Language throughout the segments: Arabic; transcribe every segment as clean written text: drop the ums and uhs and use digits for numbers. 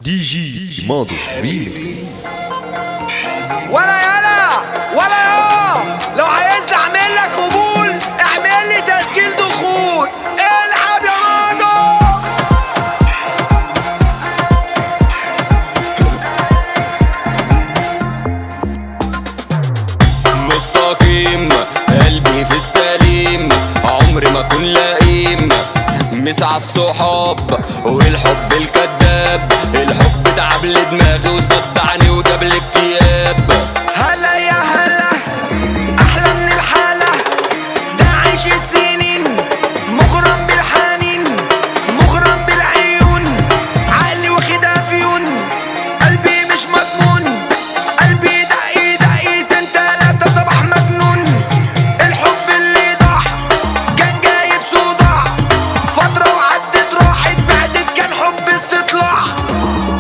دي جي ماضي ريميكس. ولا يلا ولا يا لو عايزني اعمل لك قبول اعمل لي تسجيل دخول. العب يا ماضي. مستقيم قلبي في السليم عمري ما كن لئيم مسع الصحاب والحب الكذاب الحب تعب لي دماغي وصدعني وجاب لي اكتئاب. هلا يا هلا احلى من الحالة ده عيش السنين مغرم بالحنين مغرم بالعيون عقلي واخدها فيون قلبي مش مضمون قلبي دقيقتين تلاتة صباح مجنون. الحب اللي ضاع كان جايب صداع فترة وعدت راحت بعدت كان حب استطلاع.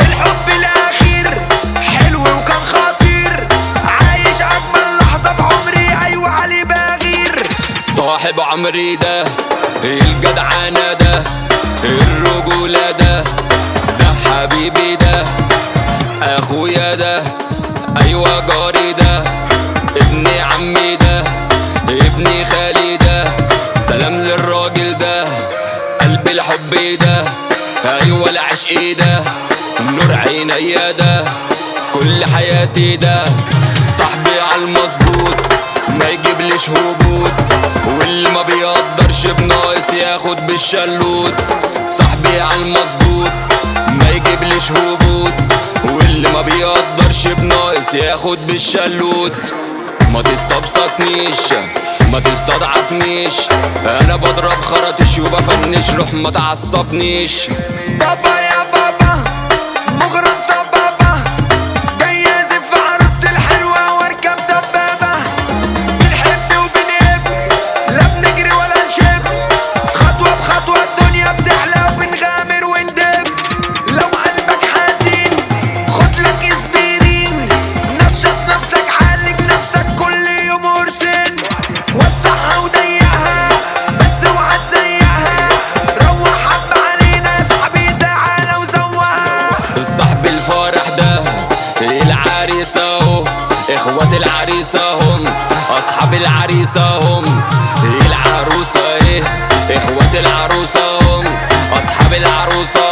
الحب الأخير حلو وكان خطير عايش أجمل لحظة في عمري أيوة علي بغير. صاحب عمري ده الجدعنة ده الرجولة ده حبيبي ده اخويا ده ايوه جاري ده ابن عمي ده ابن خالي ده سلام للراجل ده قلب الحب ده ايوه العشق ده نور عينيا ده كل حياتي ده صاحبي عالمظبوط ما يجيبليش هبوط واللي ما بيقدرش بناقص ياخد بالشلوت. صاحبي عالمظبوط ما يجيبليش هبوط واللي ما بيقدرش بناقص ياخد بالشلوت. ما تستبسطنيش ما تستضعفنيش انا بضرب خرطش وبفنش روح ما تعصبنيش. بابا يا بابا مغرم صبابة جاي ازف في عروسة الحلوة واركب دبابة. بنحب وبنهب لا بنجري ولا نشب خطوة بخطوة الدنيا بتحلى وبنغامر وندب. لو قلبك حزين خدلك اسبرين نشط نفسك عالج نفسك كل يوم قرصين وسعها وضيقها بس اوعى تزيقها روح حب علينا يا صاحبي تعالى وزوقها. صاحب الفرح ده العريس اهو اخوات العريس اهم اصحاب العريس اهم العروسه ايه اخوات العروسه هم اصحاب العروسه